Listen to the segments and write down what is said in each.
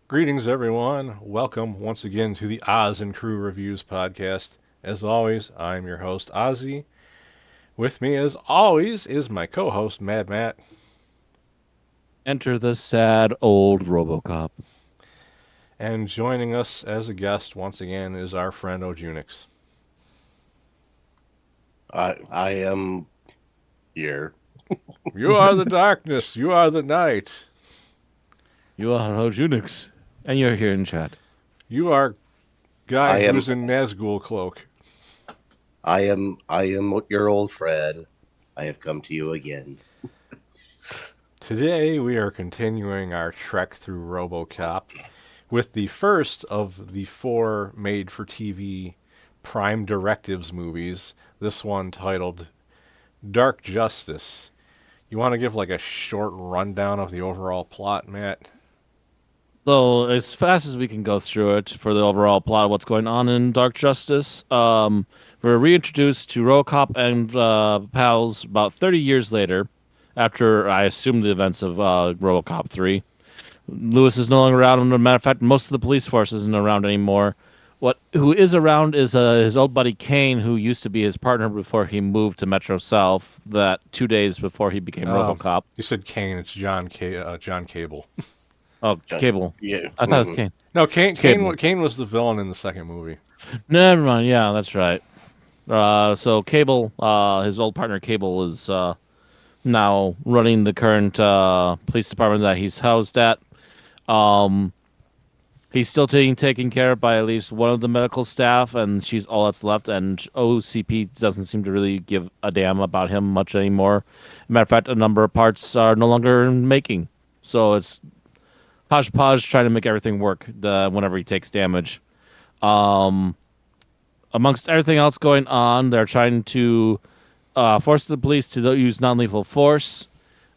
Greetings, everyone. Welcome once again to the Oz and Crew Reviews podcast. As always, I'm your host, Ozzy. With me, as always, is my co host, Mad Matt. Enter the sad old Robocop. And joining us as a guest once again is our friend Ojunix. I am here. You are the darkness, you are the night. You are Host Unix, and you're here in chat. You are guy I am who's in Nazgul cloak. I am your old friend. I have come to you again. Today, we are continuing our trek through Robocop with the first of the four made for TV Prime Directives movies. This one titled Dark Justice. You want to give like a short rundown of the overall plot, Matt? So, as fast as we can go through it for the overall plot of what's going on in Dark Justice, we're reintroduced to Robocop and pals about 30 years later, after I assume the events of Robocop 3. Lewis is no longer around. As a matter of fact, most of the police force isn't around anymore. Who is around is his old buddy Kane, who used to be his partner before he moved to Metro South. That 2 days before he became RoboCop. You said Kane. It's John Cable. Oh, Cable. Yeah. I thought it was Kane. No, Kane. Cable. Kane was the villain in the second movie. Never mind. Yeah, that's right. So Cable, his old partner Cable, is now running the current police department that he's housed at. Um, he's still taken care of by at least one of the medical staff, and she's all that's left. And OCP doesn't seem to really give a damn about him much anymore. Matter of fact, a number of parts are no longer in making, so it's hodgepodge trying to make everything work whenever he takes damage. Um, Amongst everything else going on, they're trying to force the police to use non-lethal force.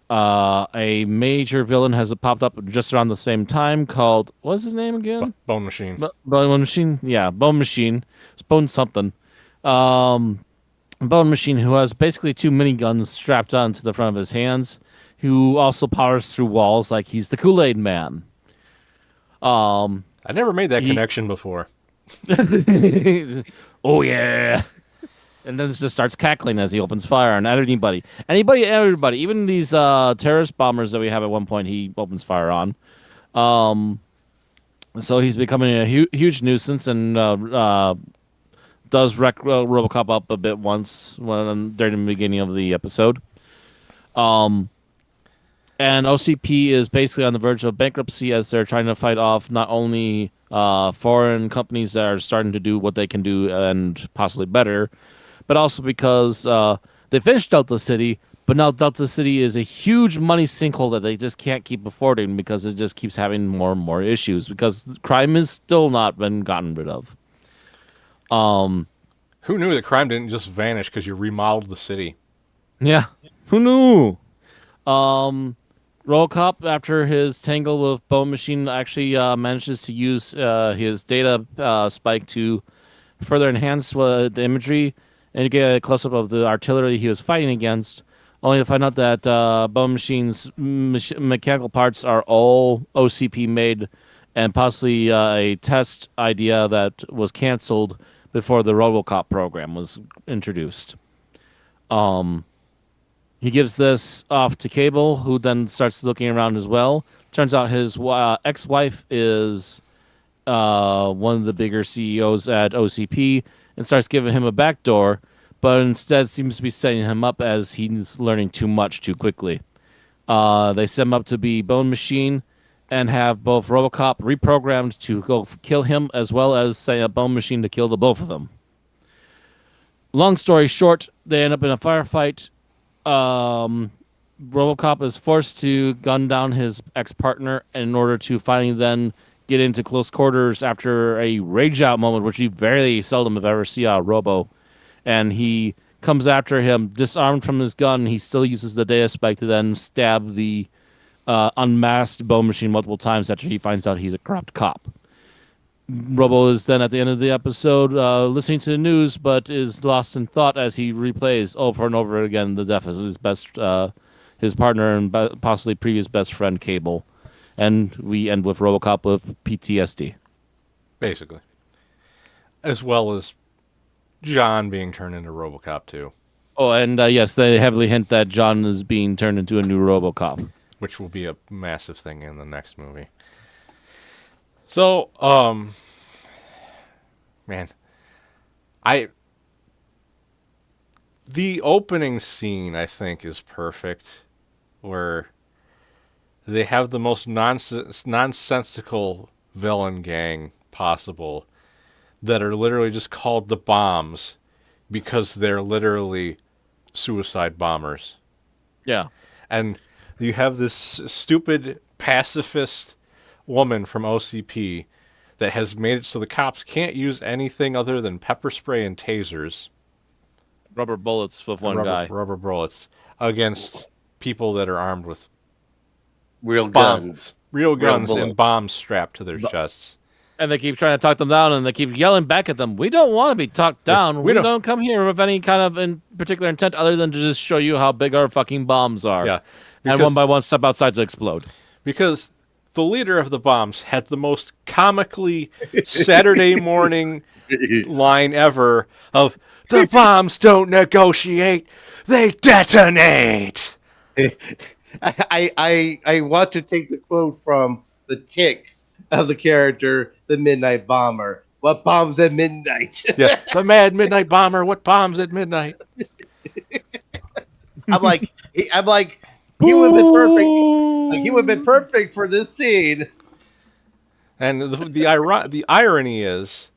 A major villain has popped up just around the same time called, what's his name again? Bone Machine. Bone Machine? Yeah, Bone Machine. It's Bone something. Um, Bone Machine, who has basically two miniguns strapped onto the front of his hands, who also powers through walls like he's the Kool-Aid Man. I never made that he- connection before. Oh, yeah. And then it just starts cackling as he opens fire on everybody, even these terrorist bombers that we have at one point. He opens fire on. So he's becoming a huge nuisance and does wreck Robocop up a bit once during the beginning of the episode. And OCP is basically on the verge of bankruptcy as they're trying to fight off not only foreign companies that are starting to do what they can do and possibly better, but also because they finished Delta City, but now Delta City is a huge money sinkhole that they just can't keep affording because it just keeps having more and more issues because crime has still not been gotten rid of. Who knew that crime didn't just vanish because you remodeled the city? Yeah, who knew? Robocop, after his tangle with Bone Machine, actually manages to use his data spike to further enhance the imagery and get a close-up of the artillery he was fighting against, only to find out that Bone Machine's mechanical parts are all OCP made and possibly a test idea that was canceled before the Robocop program was introduced. He gives this off to Cable, who then starts looking around as well. Turns out his ex-wife is one of the bigger CEOs at OCP and starts giving him a backdoor, but instead seems to be setting him up as he's learning too much too quickly. They set him up to be Bone Machine and have both Robocop reprogrammed to go kill him as well as setting up Bone Machine to kill the both of them. Long story short, they end up in a firefight. Robocop is forced to gun down his ex-partner in order to finally then get into close quarters after a rage out moment, which we very seldom have ever seen on Robo. And he comes after him, disarmed from his gun. He still uses the data spike to then stab the unmasked Bone Machine multiple times after he finds out he's a corrupt cop. Robo is then at the end of the episode listening to the news, but is lost in thought as he replays over and over again the death of his partner and possibly previous best friend Cable, and we end with RoboCop with PTSD. basically, as well as John being turned into RoboCop too, Oh, and yes, they heavily hint that John is being turned into a new RoboCop. which will be a massive thing in the next movie. So, man, I the opening scene I think is perfect, where they have the most nonsensical villain gang possible that are literally just called the Bombs because they're literally suicide bombers. Yeah. And you have this stupid pacifist woman from OCP that has made it so the cops can't use anything other than pepper spray and tasers, Rubber bullets with one rubber, guy. rubber bullets, against people that are armed with Real bomb, guns. real Real guns and bullets. bombs strapped to their chests. And they keep trying to talk them down, and they keep yelling back at them. We don't want to be talked down. we We don't- don't come here with any kind of in particular intent other than to just show you how big our fucking bombs are. Yeah, And one by one step outside to explode. because the leader of the Bombs had the most comically Saturday morning line ever of "The bombs don't negotiate, they detonate." I want to take the quote from the Tick of the character, the Midnight Bomber. What bombs at midnight? Yeah, the mad midnight bomber. What bombs at midnight? I'm like, he would have been perfect. Like he would have been perfect for this scene. And the irony is,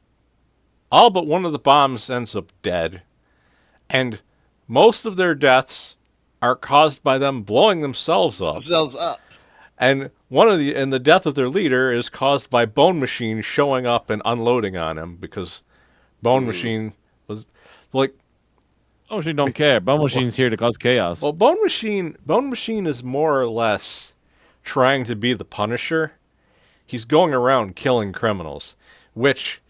all but one of the bombs ends up dead, and most of their deaths are caused by them blowing themselves up. Themselves up. And the death of their leader is caused by Bone Machine showing up and unloading on him because Bone Machine was like, Bone Machine don't care. Bone Machine's here to cause chaos. well, Bone Machine is more or less trying to be the Punisher. He's going around killing criminals, which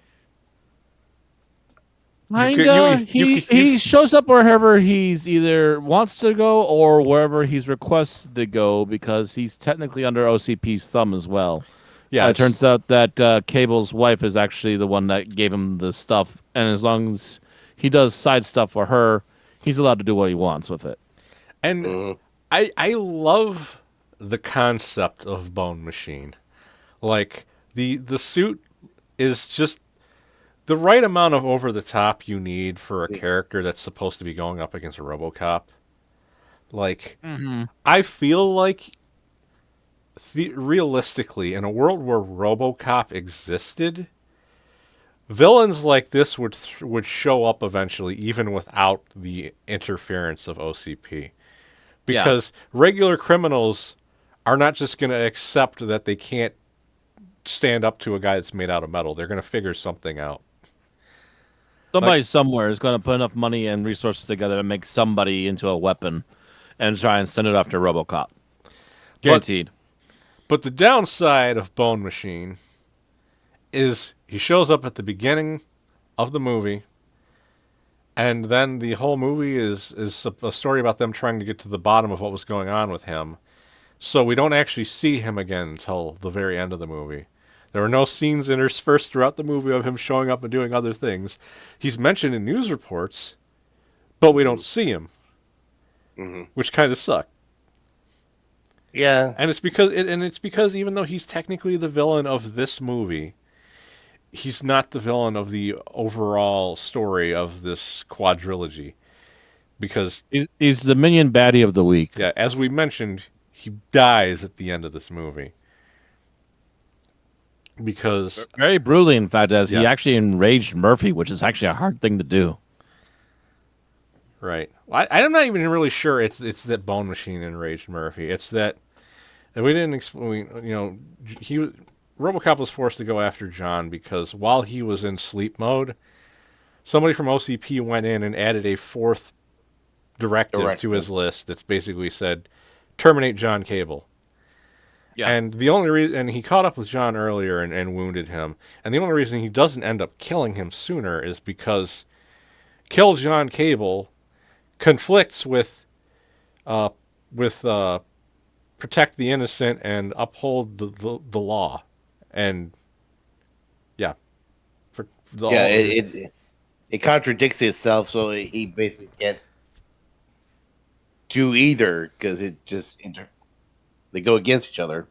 Kinda. you He shows up wherever he's either wants to go or wherever he's requested to go because he's technically under OCP's thumb as well. yeah, It turns out that Cable's wife is actually the one that gave him the stuff, and as long as he does side stuff for her, he's allowed to do what he wants with it. and I love the concept of Bone Machine. Like the suit is just the right amount of over the top you need for a character that's supposed to be going up against a RoboCop. Like I feel like realistically, in a world where RoboCop existed, villains like this would show up eventually, even without the interference of OCP, because regular criminals are not just going to accept that they can't stand up to a guy that's made out of metal. They're going to figure something out. Somebody somewhere is going to put enough money and resources together to make somebody into a weapon and try and send it off to RoboCop. Guaranteed. But the downside of Bone Machine is he shows up at the beginning of the movie, and then the whole movie is a story about them trying to get to the bottom of what was going on with him. So we don't actually see him again until the very end of the movie. There are no scenes interspersed throughout the movie of him showing up and doing other things. He's mentioned in news reports, but we don't see him, which kind of sucks. Yeah. And it's because even though he's technically the villain of this movie, he's not the villain of the overall story of this quadrilogy. Because He's the minion baddie of the week. yeah, as we mentioned, he dies at the end of this movie. Because Very brutally, in fact, as he Yeah. actually enraged Murphy, which is actually a hard thing to do. right, I'm not even really sure it's that Bone Machine enraged Murphy. It's that and we didn't explain. RoboCop was forced to go after John because while he was in sleep mode, somebody from OCP went in and added a fourth directive to his list that's basically said, terminate John Cable. Yeah. And the only reason, and he caught up with John earlier and wounded him, and the only reason he doesn't end up killing him sooner is because kill John Cable conflicts with protect the innocent and uphold the law, and yeah, for the, Yeah, all the, it contradicts itself, so he basically can't do either because they go against each other.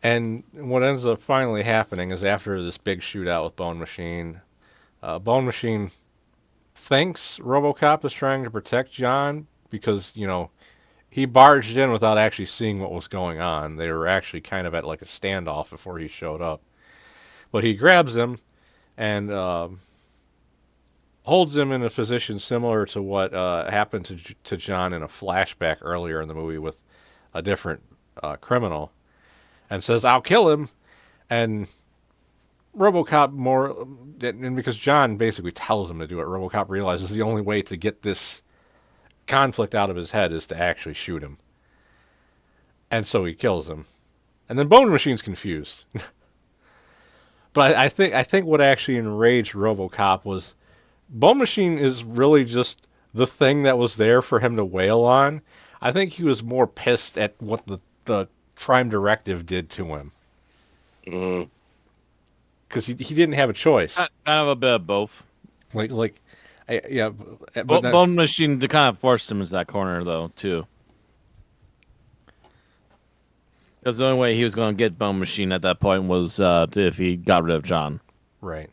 and what ends up finally happening is after this big shootout with Bone Machine thinks RoboCop is trying to protect John because he barged in without actually seeing what was going on. They were actually kind of at like a standoff before he showed up. But he grabs him and holds him in a position similar to what happened to John in a flashback earlier in the movie with a different criminal, and says, "I'll kill him." And RoboCop and because John basically tells him to do it, RoboCop realizes the only way to get this conflict out of his head is to actually shoot him, and so he kills him. And then Bone Machine's confused. But I think what actually enraged RoboCop was Bone Machine is really just the thing that was there for him to wail on. I think he was more pissed at what the Prime Directive did to him Mm. because he didn't have a choice. Kind of a bit of both. Yeah, but Bone Machine kind of forced him into that corner, though, too. Because the only way he was going to get Bone Machine at that point was if he got rid of John. right.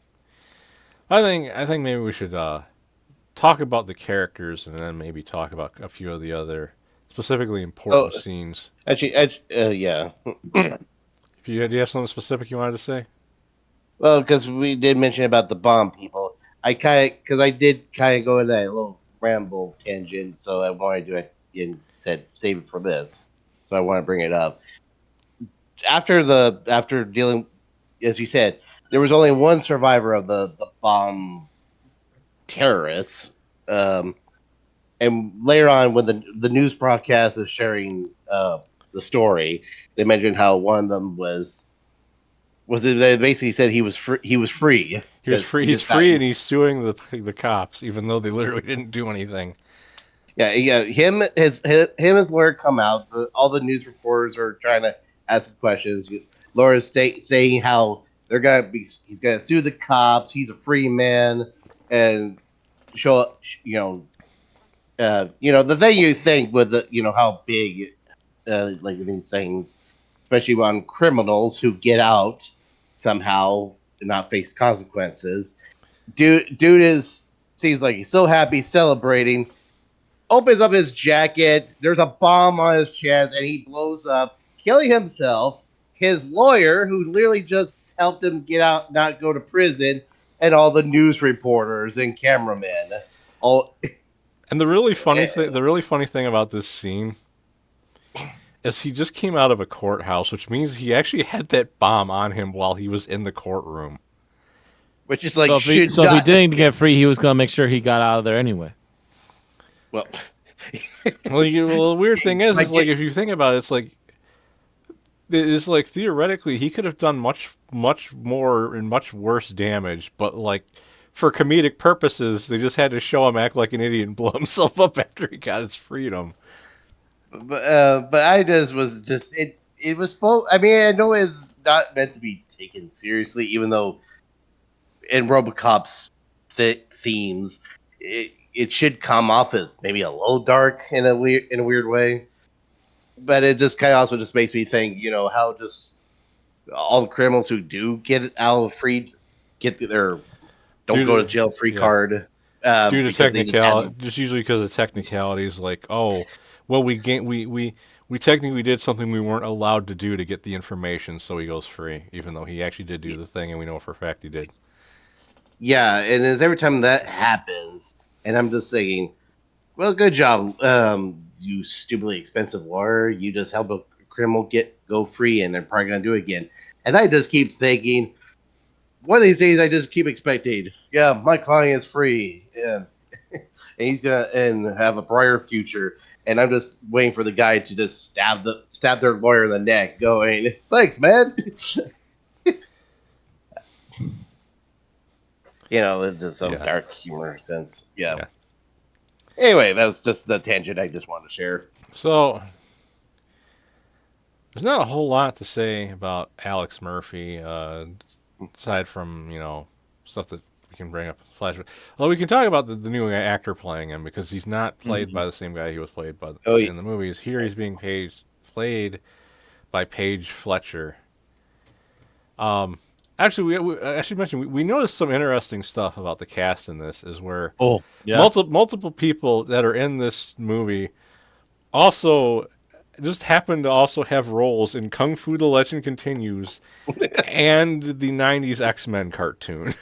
I think maybe we should talk about the characters and then maybe talk about a few of the other specifically Oh, important scenes. yeah. Do you have something specific you wanted to say? Well, because we did mention about the bomb people, I did kind of go into that little ramble tangent, so I wanted to do it and said save it for this, so I want to bring it up. After dealing, as you said, there was only one survivor of the bomb terrorists, um, and later on when the news broadcast is sharing the story, they mentioned how one of them they basically said he was free He was because free. he He's just got free, and he's suing the cops, even though they literally didn't do anything. yeah. His lawyer come out. All the news reporters are trying to ask questions. Laura's saying how he's gonna sue the cops. He's a free man, and show the thing you think with how big like these things, especially on criminals who get out somehow and not face consequences. Dude is seems like he's so happy celebrating. Opens up his jacket. There's a bomb on his chest, and he blows up, killing himself. His lawyer, who literally just helped him get out, not go to prison, and all the news reporters and cameramen. All And the really funny thing about this scene is he just came out of a courthouse, which means he actually had that bomb on him while he was in the courtroom. which is like So should if he not. didn't get free, he was going to make sure he got out of there anyway. Well, Well, the weird thing is, like if you think about it, it's like theoretically he could have done much more and much worse damage, but like for comedic purposes, they just had to show him act like an idiot and blow himself up after he got his freedom. but I just it was supposed. I mean, I know it's not meant to be taken seriously, even though in RoboCop's themes, it should come off as maybe a little dark in a weird way. But it just kind of also just makes me think, how just all the criminals who do get out free get their don't Due go to to jail free yeah, card due to because they just had technicality, just usually because of technicalities, like well we technically did something we weren't allowed to do to get the information, so he goes free, even though he actually did do the thing, and we know for a fact he did. yeah, and it's every time that happens, and I'm just thinking, well, good job, you stupidly expensive lawyer. You just help a criminal go free, and they're probably gonna do it again. And I just keep thinking, one of these days, I just keep expecting, yeah, my client is free, yeah, and he's gonna and have a brighter future. And I'm just waiting for the guy to just stab their lawyer in the neck, going, "Thanks, man." It's just some Yeah. dark humor sense. Yeah. Yeah. Anyway, that was just the tangent I just wanted to share. So there's not a whole lot to say about Alex Murphy, aside from stuff that we can bring up in flashback. Well, we can talk about the new actor playing him because he's not played Mhm. by the same guy he was played by Oh, in the movies. Here he's being played by Paige Fletcher. Actually, I should mention we noticed some interesting stuff about the cast in this. Is where Oh, yeah. multiple people that are in this movie also just happen to also have roles in Kung Fu: The Legend Continues and the '90s X-Men cartoon.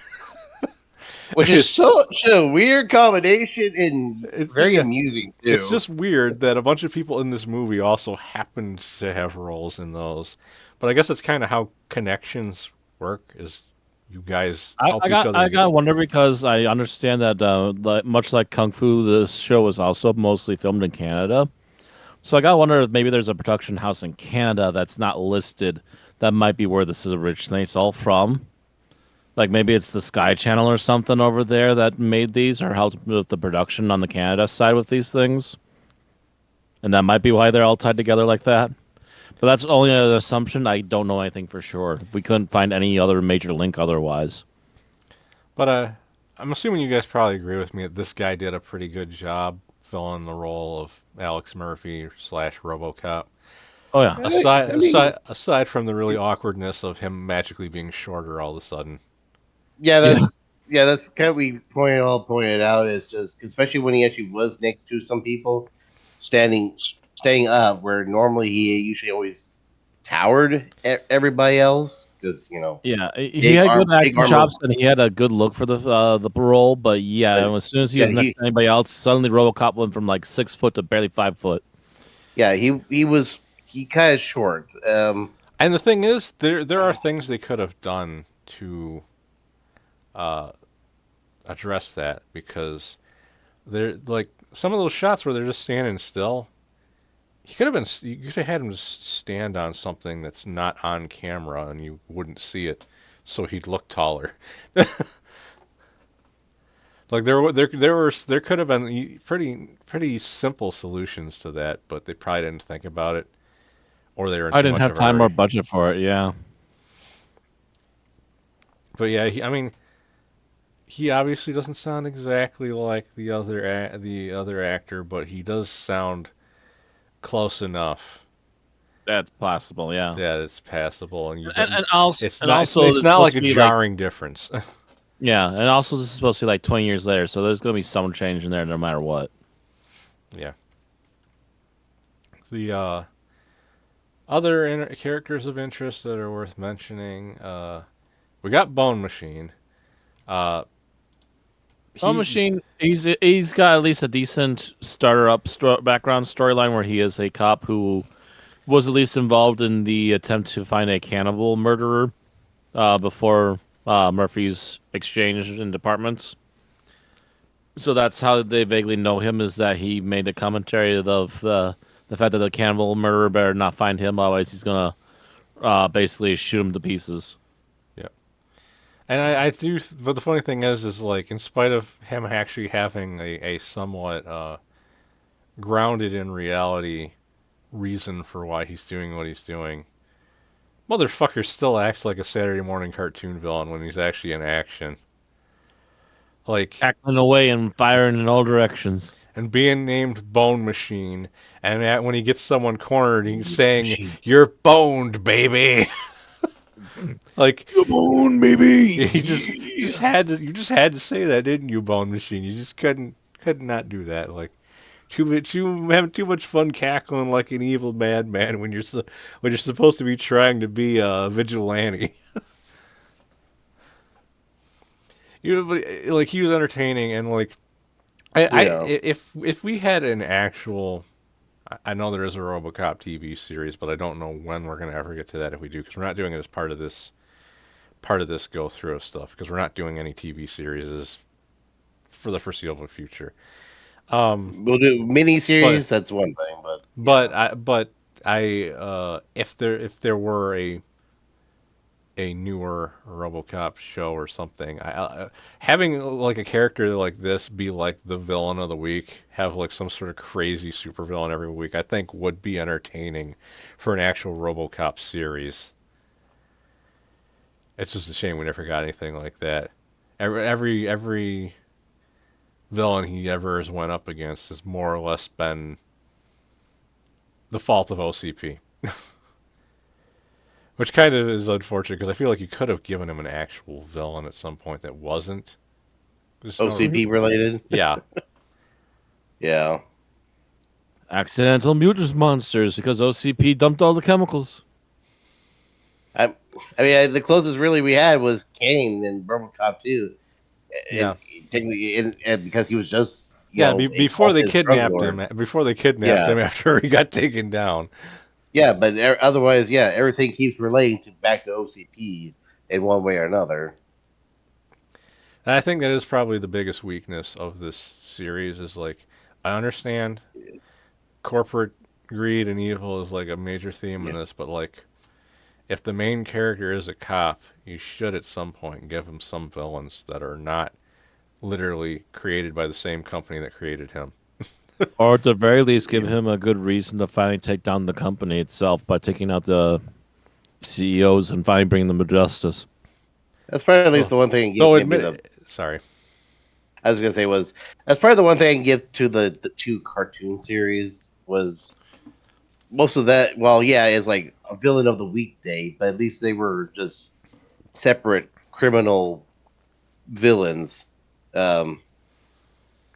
which is such a weird combination and very Yeah, amusing it's too. just weird that a bunch of people in this movie also happened to have roles in those. But I guess that's kind of how connections work. Is you guys help each other I get. got wonder because I understand that much like Kung Fu, this show was also mostly filmed in Canada. So I got wonder if maybe there's a production house in Canada that's not listed. That might be where this is originates all from. Like maybe it's the Sky Channel or something over there that made these or helped with the production on the Canada side with these things. And that might be why they're all tied together like that. But that's only an assumption. I don't know anything for sure. We couldn't find any other major link otherwise. But I'm assuming you guys probably agree with me that this guy did a pretty good job filling the role of Alex Murphy slash RoboCop. Oh yeah. I mean, Aside from the really awkwardness of him magically being shorter all of a sudden. yeah, Yeah. that's kind of we pointed out is just especially when he actually was next to some people staying up where normally he usually always towered everybody else because Yeah, he had good big acting armor. chops and he had a good look for the role. But But yeah, as soon as he yeah, was next to anybody else, suddenly RoboCop went from like 6 foot to barely 5 foot. he kind of short. And the thing is, there are things they could have done to address that because they're like some of those shots where they're just standing still. He could have been. You could have had him just stand on something that's not on camera, and you wouldn't see it, so he'd look taller. Like there could have been pretty simple solutions to that, but they probably didn't think about it, or they were in I too didn't much have of a time or hurry. budget for it. Yeah, But yeah, I mean, he obviously doesn't sound exactly like the other actor, but he does sound close enough that's possible. Yeah, that it's passable, and and also it's it's not supposed like to a be like jarring difference. yeah, and also this is supposed to be like 20 years later, so there's gonna be some change in there no matter what. Yeah. The other characters of interest that are worth mentioning, we got Bone Machine. Uh, Bone he Machine, he's got at least a decent background storyline where he is a cop who was at least involved in the attempt to find a cannibal murderer before Murphy's exchange in departments. So that's how they vaguely know him is that he made a commentary of the fact that the cannibal murderer better not find him, otherwise he's gonna basically shoot him to pieces. yeah, and I do. But the funny thing is like in spite of him actually having a somewhat grounded in reality reason for why he's doing what he's doing, motherfucker still acts like a Saturday morning cartoon villain when he's actually in action. Like Cackling away and firing in all directions. and being named Bone Machine, and when he gets someone cornered, he's saying, Machine. "You're boned, baby." Like Come on, baby. you just had to say that, didn't you, Bone Machine? You just could not do that. Like too having too much fun cackling like an evil madman when when you're supposed to be trying to be a vigilante. Like he was entertaining and like Yeah. if we had an actual, I know there is a RoboCop TV series, but I don't know when we're gonna ever get to that if we do, because we're not doing it as part of this go through of stuff because we're not doing any TV series for the foreseeable future. We'll do mini But series. That's one thing, but yeah. but I if there were a newer RoboCop show or something. Having like a character like this be like the villain of the week, have like some sort of crazy supervillain every week, I think would be entertaining for an actual RoboCop series. It's just a shame we never got anything like that. Every villain he ever has went up against has more or less been the fault of OCP. Which kind of is unfortunate because I feel like you could have given him an actual villain at some point that wasn't. Just no, OCP related. yeah, Yeah. Accidental mutant monsters because OCP dumped all the chemicals. I mean, the closest really we had was Kane in RoboCop 2. yeah, Technically, and because he was just yeah. a Before they cultist drug kidnapped lord. him, before they kidnapped Yeah. him after he got taken down. Yeah, but otherwise, yeah, everything keeps relating back to OCP in one way or another. And I think that is probably the biggest weakness of this series. Is like I understand corporate greed and evil is like a major theme in Yeah. this, but like if the main character is a cop, you should at some point give him some villains that are not literally created by the same company that created him. Or at the very least, give him a good reason to finally take down the company itself by taking out the CEOs and finally bringing them to justice. That's probably at least the one thing. Though Give me the, sorry. I was gonna say was that's probably the one thing I can give to the two cartoon series was most of that. Well, yeah, is like a villain of the weekday, but at least they were just separate criminal villains. Um,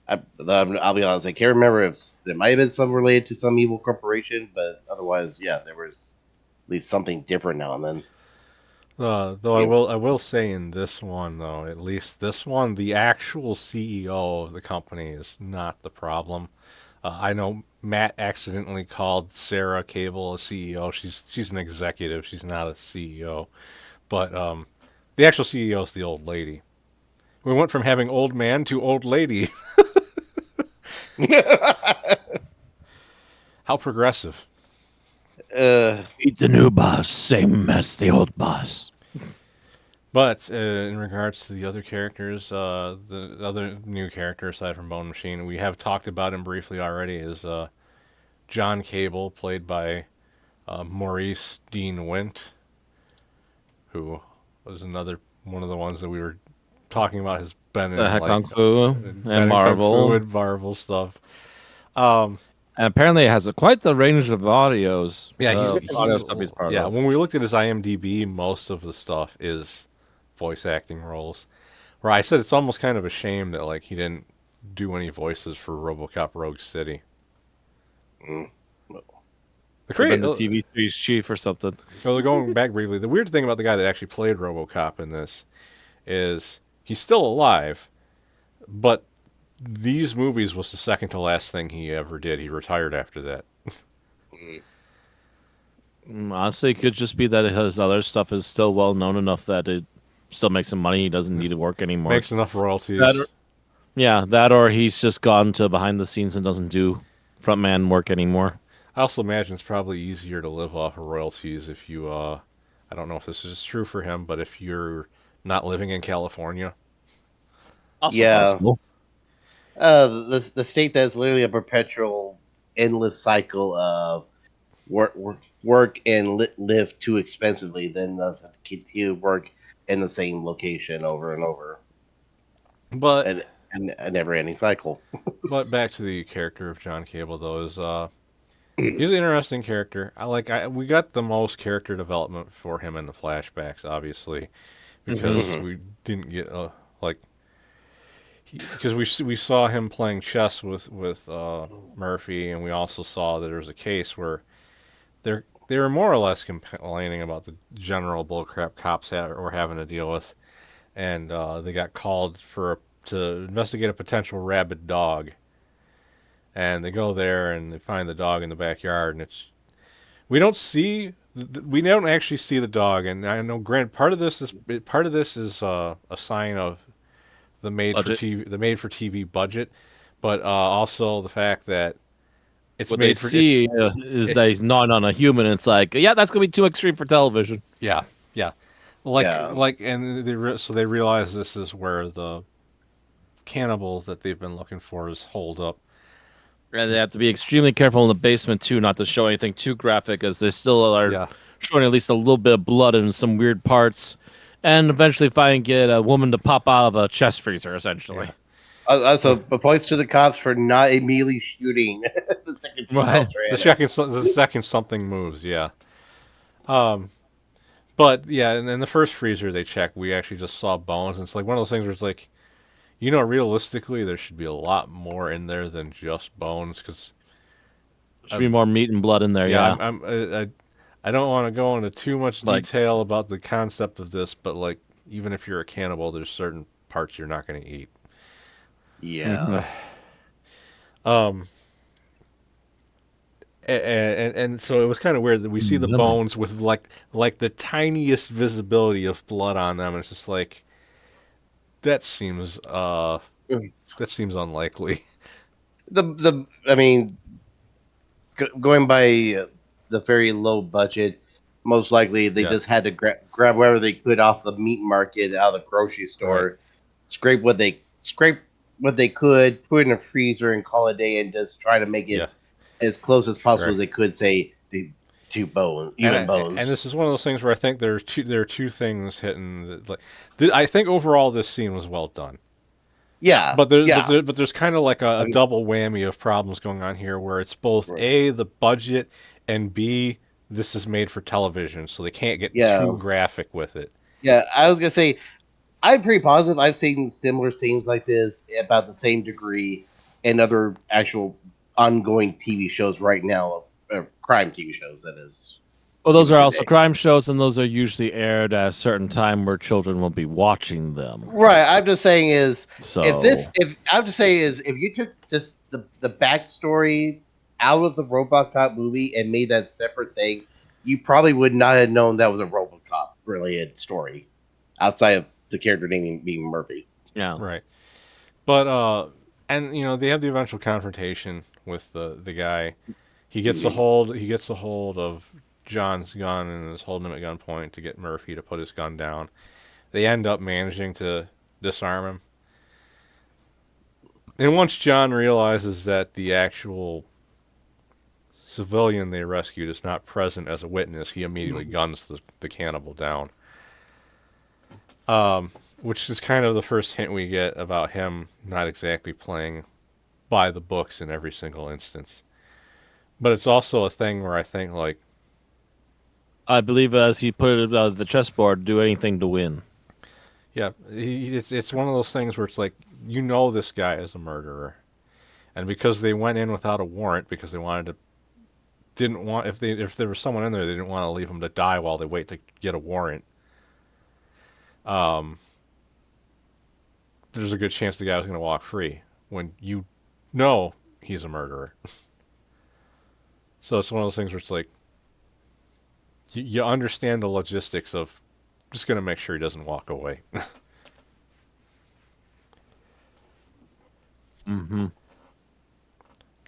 I'll be honest, I can't remember if there might have been some related to some evil corporation, but otherwise, yeah, there was at least something different now and then. Though I will say in this one though, at least this one, the actual CEO of the company is not the problem. I know Matt accidentally called Sarah Cable a CEO. She's an executive. She's not a CEO. But the actual CEO is the old lady. We went from having old man to old lady. How progressive. Meet the new boss, same as the old boss. But in regards to the other characters, the other new character aside from Bone Machine, we have talked about him briefly already, is John Cable, played by Maurice Dean Wint, who was another one of the ones that we were talking about has been in Kung like Fu been and in Kung Fu Marvel. and Marvel stuff. And apparently it has quite the range of audios. Yeah, audio stuff he's part of. when we looked at his IMDb, most of the stuff is voice acting roles. Where I said it's almost kind of a shame that like he didn't do any voices for RoboCop Rogue City. Mm. The Been the crazy, TV3's chief or something. well, going back briefly, the weird thing about the guy that actually played RoboCop in this is he's still alive, but these movies was the second to last thing he ever did. He retired after that. Honestly, it could just be that his other stuff is still well known enough that it still makes him money. He doesn't need to work anymore. Makes enough royalties. That or he's just gone to behind the scenes and doesn't do frontman work anymore. I also imagine it's probably easier to live off of royalties if you, I don't know if this is true for him, but if you're not living in California. Also Yeah. possible. The state that's literally a perpetual, endless cycle of work and live too expensively, then does continue to work in the same location over and over, But and a never-ending cycle. but back to the character of John Cable though is he's an interesting character. We got the most character development for him in the flashbacks, obviously, because we didn't get like because we saw him playing chess with Murphy, and we also saw that there was a case where they were more or less complaining about the general bullcrap cops were having to deal with, and they got called to investigate a potential rabid dog, and they go there and they find the dog in the backyard, and we don't actually see the dog, and I know, granted, part of this is a sign of the Budget. made for TV budget, but also the fact that it's What they made for see is that he's gnawing on a human, and it's like, yeah, that's gonna be too extreme for television. yeah, yeah. Yeah. and so they realize this is where the cannibal that they've been looking for is holed up. And they have to be extremely careful in the basement too, not to show anything too graphic, as they still are Yeah, showing at least a little bit of blood in some weird parts, and eventually finally get a woman to pop out of a chest freezer, essentially. yeah. Also, points to the cops for not immediately shooting the second female Right. trainer. The second something moves, yeah. But yeah, and in the first freezer they checked, we actually just saw bones. And it's like one of those things where it's like, realistically, there should be a lot more in there than just bones. Because Should be more meat and blood in there. yeah, Yeah. I don't want to go into too much Like, detail about the concept of this, but like, even if you're a cannibal, there's certain parts you're not going to eat. Yeah. Um, and so it was kind of weird that we see the yummy. bones with like the tiniest visibility of blood on them. And it's just like that seems that seems unlikely. The I mean, going by the very low budget, most likely they Yeah, just had to grab whatever they could off the meat market, out of the grocery right. store, scrape what they could, put it in a freezer, and call it a day, and just try to make Yeah, it as close as possible right. as they could. Say to bone, And even and bones. this is one of those things where I think there are two things hitting. I think overall this scene was well done. Yeah, yeah. But there's kind of like a Um, double whammy of problems going on here, where it's both A, the budget, and B, this is made for television, so they can't get too yeah, graphic with it. yeah. I was gonna say I'm pretty positive I've seen similar scenes like this about the same degree in other actual ongoing TV shows right now, crime TV shows. That is, well, those even are also today. crime shows, and those are usually aired at a certain time where children will be watching them. Right. I'm just saying is So, if I'm just saying is if you took just the backstory out of the RoboCop movie and made that separate thing, you probably would not have known that was a RoboCop related story outside of the character name being Murphy. yeah. Right. But and they have the eventual confrontation with the guy. He gets a hold of John's gun and is holding him at gunpoint to get Murphy to put his gun down. They end up managing to disarm him. And once John realizes that the actual civilian they rescued is not present as a witness, he immediately guns the cannibal down. Which is kind of the first hint we get about him not exactly playing by the books in every single instance. But it's also a thing where I think like, I believe as he put it the chessboard, do anything to win. yeah, it's one of those things where it's like this guy is a murderer, and because they went in without a warrant because they wanted to didn't want if there was someone in there they didn't want to leave him to die while they wait to get a warrant. There's a good chance the guy was going to walk free when he's a murderer. So it's one of those things where it's like you understand the logistics of just going to make sure he doesn't walk away. Mm-hmm.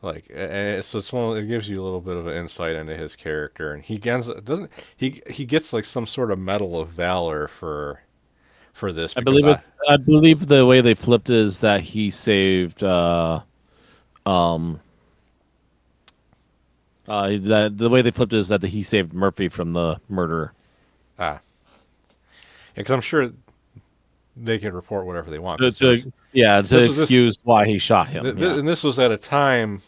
So it gives you a little bit of an insight into his character, and he gets like some sort of medal of valor for this I because believe it's. I believe the way they flipped it is that he saved. Um. That the way they flipped it is that he saved Murphy from the murder. ah, because I'm sure they can report whatever they want. To, 'Cause there's- yeah, to this is this excuse why he shot him. Yeah. and this was at a time,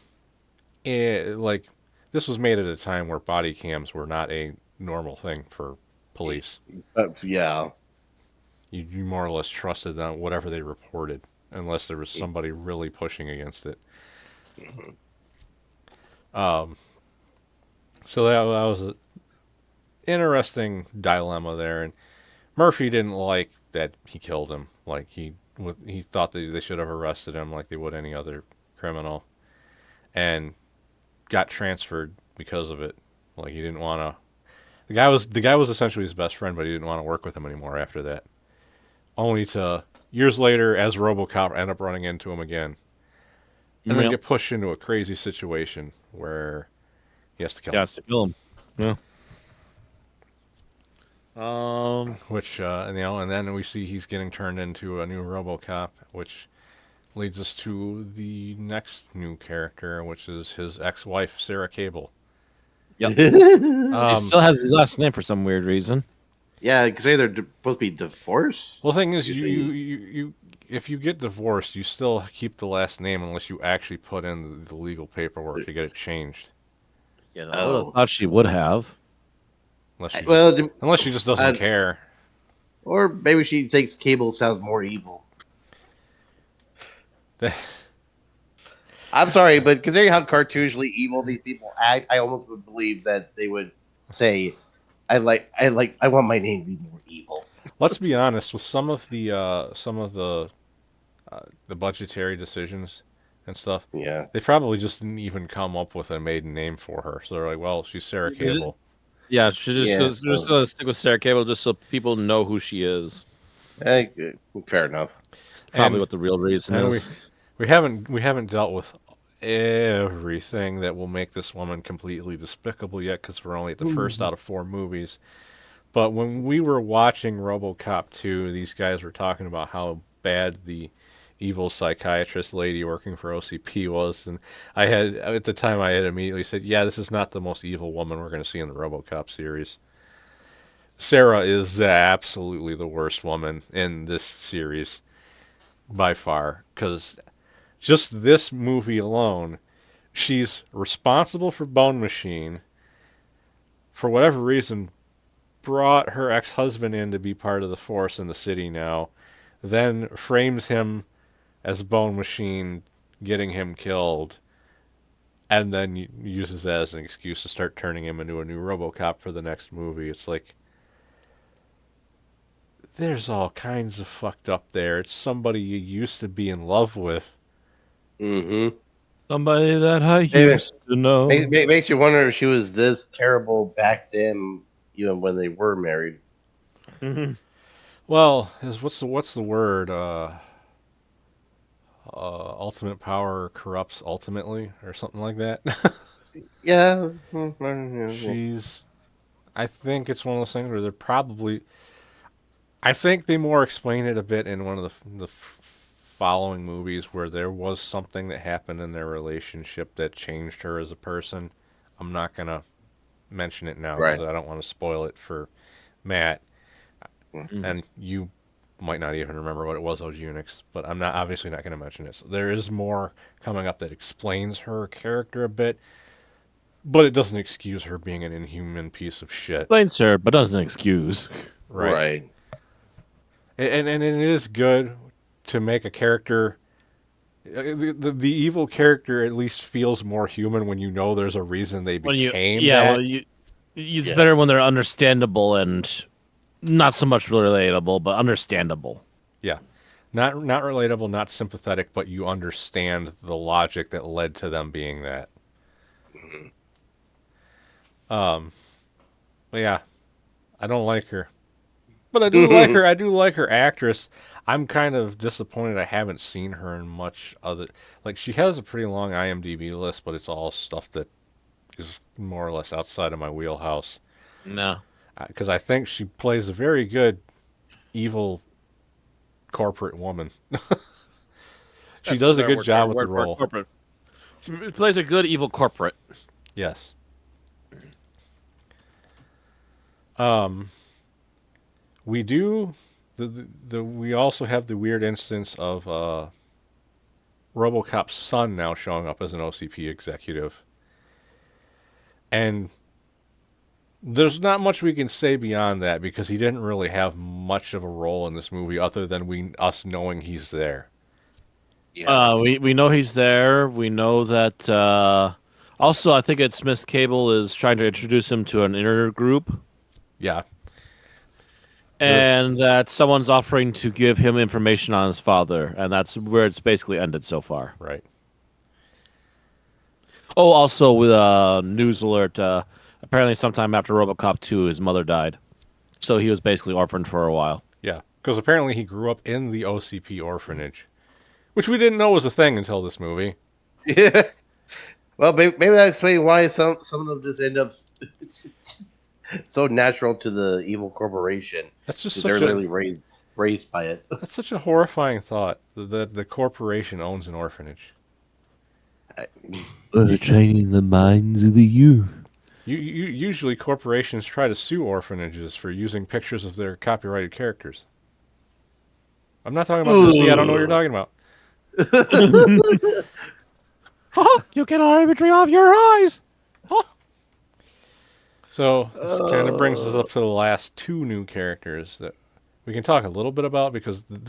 like this was made at a time where body cams were not a normal thing for police. Yeah. You more or less trusted on whatever they reported, unless there was somebody really pushing against it. So that was an interesting dilemma there, and Murphy didn't like that he killed him. Like he thought that they should have arrested him like they would any other criminal, and got transferred because of it. Like he didn't want to. The guy was essentially his best friend, but he didn't want to work with him anymore after that. Only to years later, as RoboCop, end up running into him again, and then Yep. get pushed into a crazy situation where he has to kill him. Yes, to kill him. Yeah. which and then we see he's getting turned into a new RoboCop, which leads us to the next new character, which is his ex-wife Sarah Cable. Yep. He still has his last name for some weird reason. Yeah, because they're supposed to be divorced. Well, the thing is, Usually- you if you get divorced, you still keep the last name unless you actually put in the legal paperwork to get it changed. Yeah, I would have thought she would have. Unless she well, unless she just doesn't care. or maybe she thinks Cable sounds more evil. I'm sorry, but considering how cartoonishly evil these people act, I almost would believe that they would say, I want my name to be more evil." Let's be honest with some of the budgetary decisions and stuff. Yeah, They probably just didn't even come up with a maiden name for her. So they're like, well, she's Sarah Cable. Yeah, she just Yeah, gonna stick with Sarah Cable just so people know who she is. fair enough. Probably And- what the real reason and is. We haven't dealt with everything that will make this woman completely despicable yet, because we're only at the first out of 4 movies. But when we were watching RoboCop 2, these guys were talking about how bad the evil psychiatrist lady working for OCP was, and I had at the time I had immediately said, "Yeah, this is not the most evil woman we're going to see in the RoboCop series." Sarah is absolutely the worst woman in this series by far, because just this movie alone, she's responsible for Bone Machine. For whatever reason, brought her ex-husband in to be part of the force in the city now, then frames him as Bone Machine, getting him killed, and then uses that as an excuse to start turning him into a new RoboCop for the next movie. It's like, there's all kinds of fucked up there. It's somebody you used to be in love with. Mm-hmm. Somebody that I Maybe. used to know. Makes you wonder if she was this terrible back then, when they were married. Well, what's the word? Ultimate power corrupts ultimately, or something like that. Yeah. She's. I think it's one of those things where they're probably. I think they more explain it a bit in one of the following movies where there was something that happened in their relationship that changed her as a person. I'm not gonna mention it now because Right. I don't want to spoil it for Matt, Mhm. and you might not even remember what it was, those Unix, but I'm not obviously not going to mention it. So there is more coming up that explains her character a bit, but it doesn't excuse her being an inhuman piece of shit. Explains her, but doesn't excuse. Right. And it is good to make a character. The evil character at least feels more human when you know there's a reason they became that. It's Yeah. better when they're understandable and not so much relatable, but understandable. Yeah. Not relatable, not sympathetic, but you understand the logic that led to them being that. But yeah, I don't like her. But I do like her. I do like her actress. I'm kind of disappointed I haven't seen her in much other. Like, she has a pretty long IMDb list, but it's all stuff that is more or less outside of my wheelhouse. No. Because I think she plays a very good evil corporate woman. She does a good job with the role. Corporate. She plays a good evil corporate. Yes. We do we also have the weird instance of RoboCop's son now showing up as an OCP executive, and there's not much we can say beyond that because he didn't really have much of a role in this movie other than us knowing he's there. Yeah. We know he's there. We know that. Also, I think it's Miss Cable is trying to introduce him to an inner group, Yeah. and that someone's offering to give him information on his father, and that's where it's basically ended so far. Right. Oh, also with a news alert. Apparently, sometime after RoboCop 2, his mother died, so he was basically orphaned for a while. Yeah. Because apparently he grew up in the OCP orphanage, which we didn't know was a thing until this movie. Yeah. Well, maybe that explains why some of them just end up just so natural to the evil corporation That's just that they're such a literally raised by it. that's such a horrifying thought that the corporation owns an orphanage. You, Training the minds of the youth. usually corporations try to sue orphanages for using pictures of their copyrighted characters. I'm not talking about Disney. I don't know what you're talking about. You cannot imagery off your eyes. So this kind of brings us up to the last two new characters that we can talk a little bit about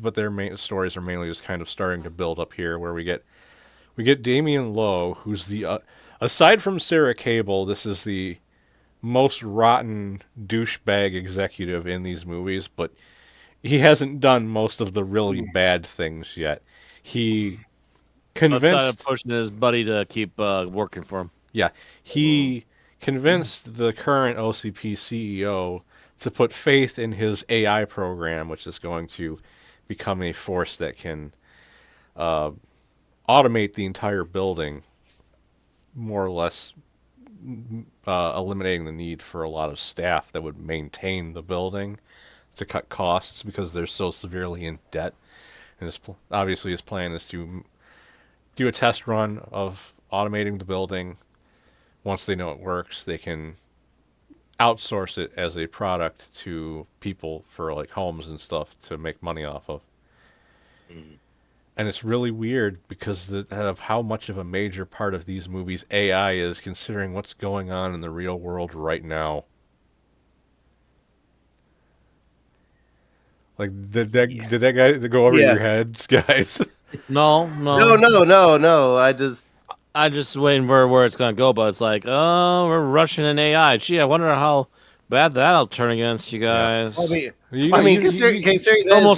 but their main stories are mainly just kind of starting to build up here, where we get Damien Lowe, who's the aside from Sarah Cable, this is the most rotten douchebag executive in these movies, but he hasn't done most of the really bad things yet. He Outside of convinced, pushing his buddy to keep working for him. yeah, he convinced the current OCP CEO to put faith in his AI program, which is going to become a force that can automate the entire building, more or less eliminating the need for a lot of staff that would maintain the building to cut costs because they're so severely in debt. And obviously his plan is to do a test run of automating the building. Once they know it works, they can outsource it as a product to people for like homes and stuff to make money off of. And it's really weird because of how much of a major part of these movies AI is, considering what's going on in the real world right now. Like, did that guy go over Yeah. your heads, guys? No. No. I just waiting for where it's gonna go, but it's like, oh, we're rushing an AI. Gee, I wonder how bad that'll turn against you Yeah. guys. Considering that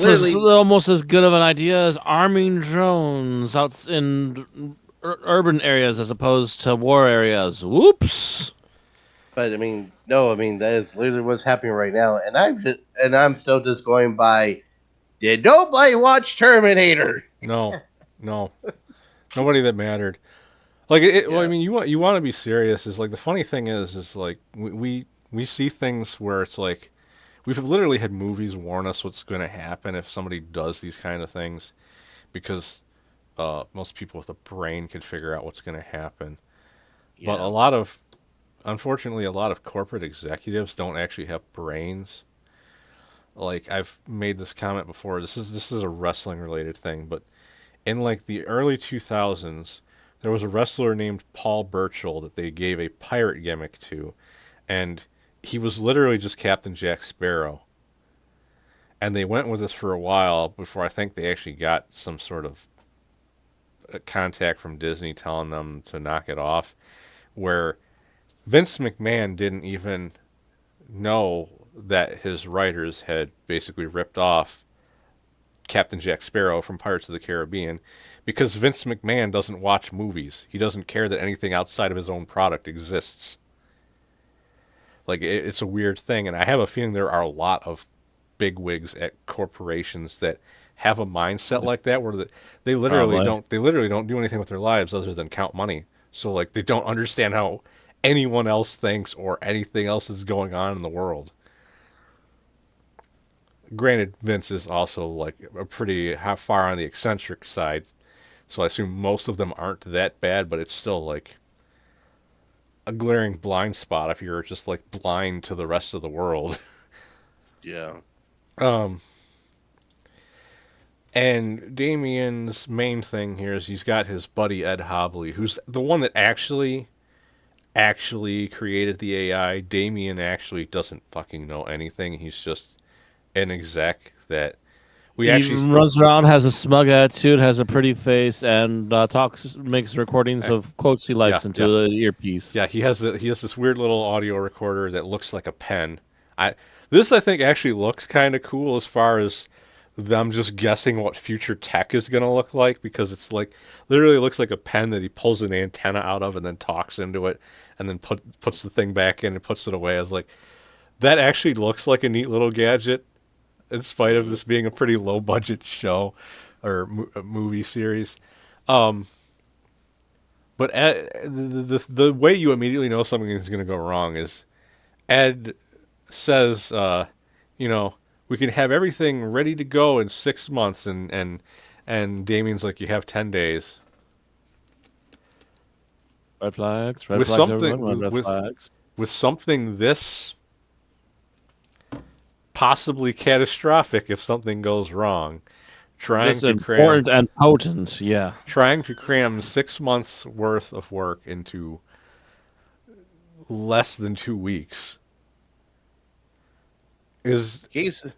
is Almost as good of an idea as arming drones out in urban areas as opposed to war areas. Whoops. but that is literally what's happening right now, and I'm still just going by. Did nobody watch Terminator? No, no, nobody that mattered. Like, well, I mean, you want to be serious. Is like the funny thing is like we see things where it's like we've literally had movies warn us what's going to happen if somebody does these kind of things, because most people with a brain could figure out what's going to happen. But unfortunately, a lot of corporate executives don't actually have brains. Like, I've made this comment before. This is a wrestling related thing, but in like the early 2000s, there was a wrestler named Paul Burchill that they gave a pirate gimmick to, and he was literally just Captain Jack Sparrow. And they went with this for a while before I think they actually got some sort of contact from Disney telling them to knock it off, where Vince McMahon didn't even know that his writers had basically ripped off Captain Jack Sparrow from Pirates of the Caribbean, because Vince McMahon doesn't watch movies. He doesn't care that anything outside of his own product exists. Like, it's a weird thing, and I have a feeling there are a lot of bigwigs at corporations that have a mindset like that, where they literally Probably. don't do anything with their lives other than count money. So like they don't understand how anyone else thinks or anything else is going on in the world. Granted, Vince is also like a pretty far on the eccentric side, so I assume most of them aren't that bad, but it's still like a glaring blind spot if you're just like blind to the rest of the world. Yeah. And Damien's main thing here is he's got his buddy Ed Hobley, who's the one that actually created the AI. Damien actually doesn't fucking know anything. He's just an exec that we He actually runs around, has a smug attitude, has a pretty face, and makes recordings of quotes he likes into the earpiece. Yeah, he has this weird little audio recorder that looks like a pen. I think actually looks kind of cool as far as them just guessing what future tech is going to look like, because it's like literally looks like a pen that he pulls an antenna out of and then talks into it and then puts the thing back in and puts it away. I was like, that actually looks like a neat little gadget, in spite of this being a pretty low budget show or movie series. But the way you immediately know something is going to go wrong is Ed says, you know, we can have everything ready to go in 6 months, and Damien's like, you have 10 days Red with flags, everyone. something Red flags. with something this possibly catastrophic if something goes wrong. Trying This to cram important and potent. Yeah. trying to cram 6 months worth of work into less than 2 weeks is Jeez.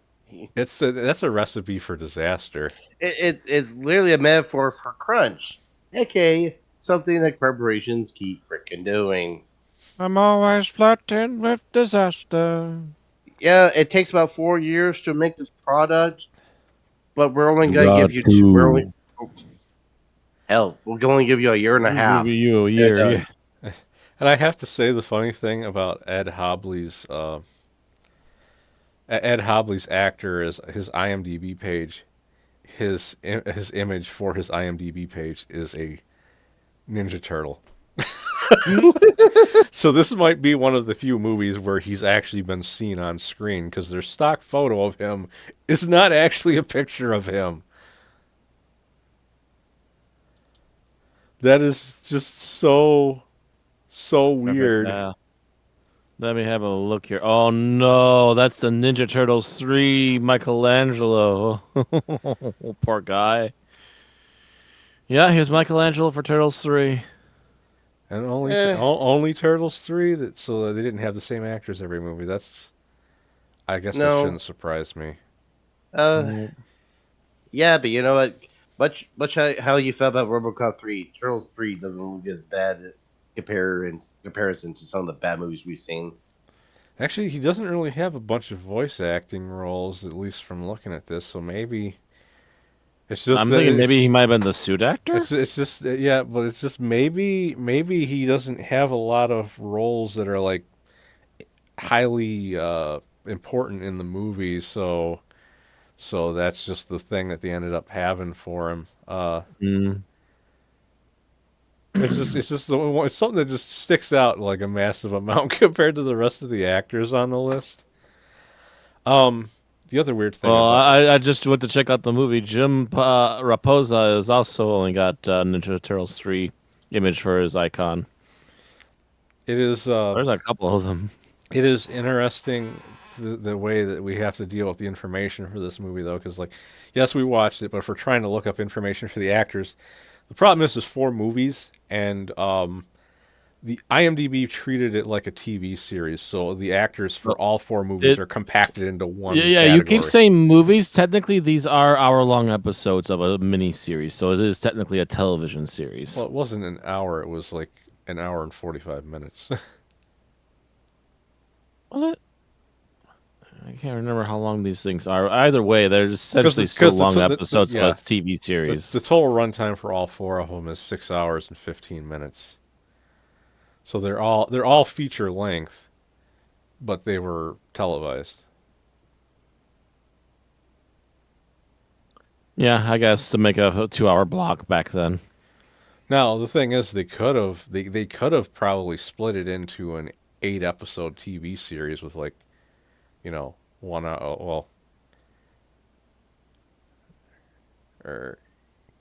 that's a recipe for disaster. It's literally a metaphor for crunch. Okay, something that corporations keep freaking doing. I'm always flirting with disaster. Yeah, it takes about 4 years to make this product, but we're only You gonna got give you two. We're only to hell. We're going to give you a year and a give half. you a They're year. Yeah. done. And I have to say the funny thing about Ed Hobley's actor is his IMDb page. His image for his IMDb page is a Ninja Turtle. So this might be one of the few movies where he's actually been seen on screen because their stock photo of him is not actually a picture of him. That is just so weird. Yeah. Let me have a look here. Oh no, that's the Ninja Turtles 3 Michelangelo. Poor guy. Yeah, here's Michelangelo for Turtles 3. And Eh, only Turtles 3 that so that they didn't have the same actors every movie. That's I guess that no. shouldn't surprise me. Uh, Mm. yeah, but you know what? Much how you felt about RoboCop 3. Turtles 3 doesn't look as bad in comparison to some of the bad movies we've seen. Actually, he doesn't really have a bunch of voice acting roles, at least from looking at this. So maybe it's just I'm that thinking maybe he might have been the suit actor. it's just yeah, but it's just maybe he doesn't have a lot of roles that are like highly important in the movie. So that's just the thing that they ended up having for him. Mm. It's something that just sticks out like a massive amount compared to the rest of the actors on the list. The other weird thing Well, about I just went to check out the movie. Jim Raposa has also only got Ninja Turtles 3 image for his icon. it is There's a couple of them. it is interesting the way that we have to deal with the information for this movie though, because like yes we watched it, but if we're trying to look up information for the actors, the problem is there's 4 movies and the IMDb treated it like a TV series, so the actors for Well, all 4 movies it are compacted into Yeah, one yeah. You keep category. saying movies. Technically, these are hour-long episodes of a mini series, so it is technically a television series. Well, it wasn't an hour; it was like an hour and 45 minutes. What? I can't remember how long these things are. Either way, they're Because essentially still long episodes of a yeah, TV the series. total runtime for all 4 of them is 6 hours and 15 minutes. So they're all feature length, but they were televised. Yeah, I guess to make a 2-hour block back then. Now the thing is, they could have probably split it into an 8 episode TV series with like, 1 hour. Well, or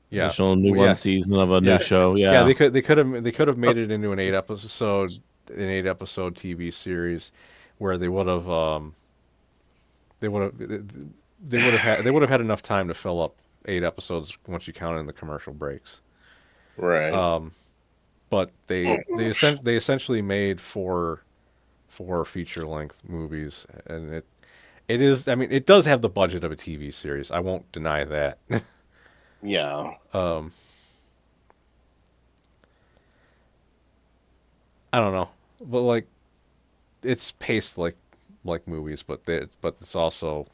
yeah, Additional new well, one yeah, season of a new yeah, show. yeah. Yeah. They could have made it into an 8 episode TV series where they would have they would have had enough time to fill up 8 episodes once you count in the commercial breaks. Right. But they essentially made four feature length movies, and it is. I mean, it does have the budget of a TV series. I won't deny that. Yeah. I don't know, but like it's paced like movies, but it's also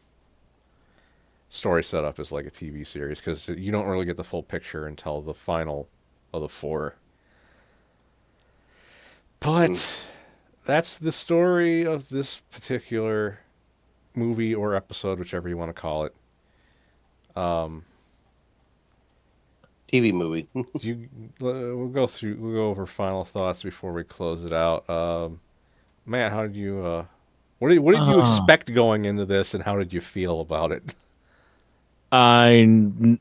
story setup is like a TV series because you don't really get the full picture until the final of the four. Mm. But that's the story of this particular movie or episode, whichever you want to call it. Um, TV movie. we'll go over final thoughts before we close it out. Matt, how did you What did you Uh, expect going into this, and how did you feel about it?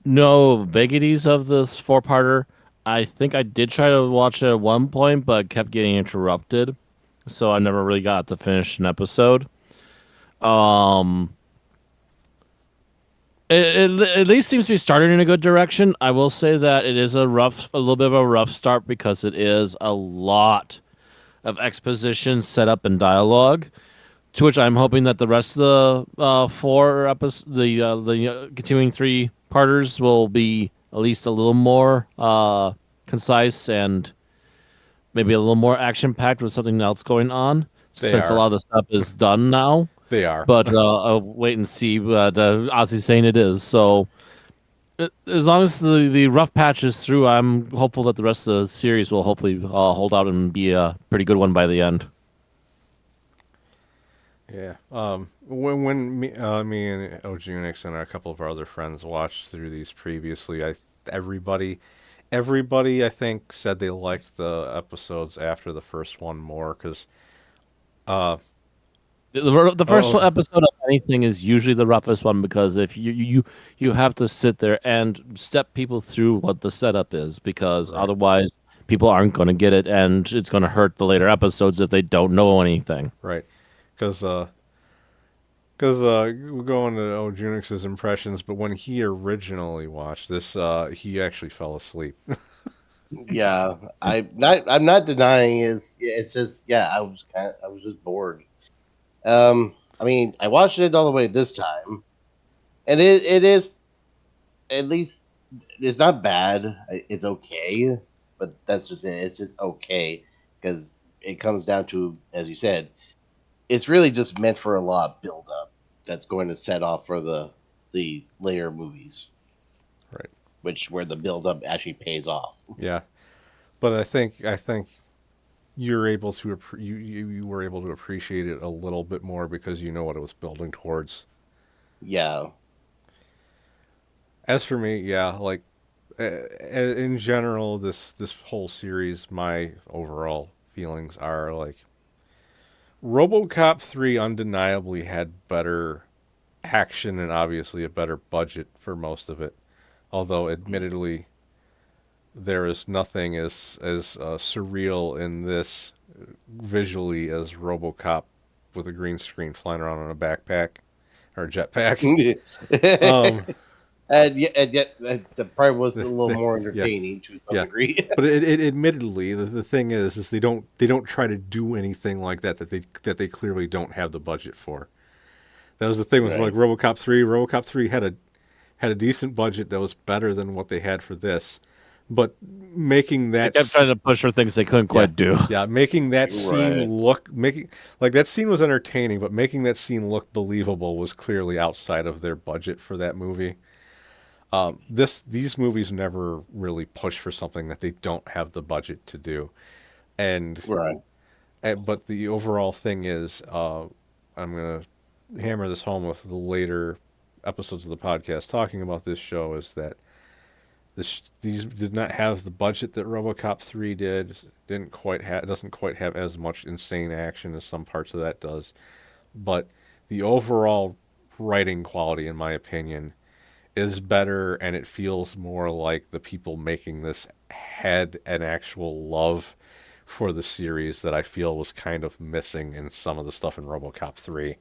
know vagaries of this four-parter. I think I did try to watch it at one point, but kept getting interrupted, so I never really got to finish an episode. Um, it at least seems to be starting in a good direction. I will say that it is a little bit of a rough start because it is a lot of exposition, setup, and dialogue. To which I'm hoping that the rest of the four episodes, the continuing three parters, will be at least a little more concise and maybe a little more action packed with something else going on. They Since a are. lot of the stuff is done now, They are. but I'll wait and see. But Ozzy's saying it is, so as long as the rough patch is through, I'm hopeful that the rest of the series will hopefully hold out and be a pretty good one by the end. Yeah. When me and Ojunix and a couple of our other friends watched through these previously, everybody everybody I think said they liked the episodes after the first one more because uh The first oh episode of anything is usually the roughest one because if you have to sit there and step people through what the setup is because right otherwise people aren't going to get it and it's going to hurt the later episodes if they don't know anything. right because we're going to Ojunix's impressions, but when he originally watched this, he actually fell asleep. Yeah, I'm not denying it's just yeah, I was just bored. I mean, I watched it all the way this time, and it is at least it's not bad. It's okay, but that's just it. It's just okay because it comes down to, as you said, it's really just meant for a lot of build up that's going to set off for the later movies, Right. which where the build up actually pays off. Yeah, but I think you're able to you were able to appreciate it a little bit more because you know what it was building towards. Yeah, As for me, yeah, like in general, this whole series, my overall feelings are like RoboCop 3 undeniably had better action and obviously a better budget for most of it. Although admittedly there is nothing as surreal in this visually as RoboCop with a green screen flying around on a backpack or a jetpack. and Um, yet the part was a little more yeah, entertaining to some yeah. degree. But it admittedly, the thing is they don't try to do anything like that they clearly don't have the budget for. That was the thing with like Right. RoboCop 3. RoboCop 3 had a decent budget that was better than what they had for this, but making They that kept trying to push for things they couldn't yeah quite do. yeah making that scene Right. look making like that scene was entertaining, but making that scene look believable was clearly outside of their budget for that movie. These movies never really push for something that they don't have the budget to do, and Right. but the overall thing is, I'm gonna hammer this home with the later episodes of the podcast talking about this show is that these did not have the budget that RoboCop 3 did. Doesn't quite have as much insane action as some parts of that does, but the overall writing quality, in my opinion, is better, and it feels more like the people making this had an actual love for the series that I feel was kind of missing in some of the stuff in RoboCop 3.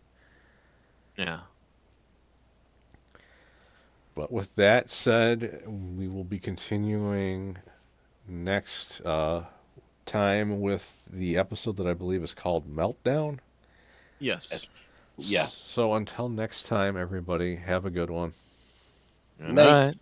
Yeah. But with that said, we will be continuing next time with the episode that I believe is called Meltdown. Yes. Yeah. So until next time, everybody, have a good one. All Night. right.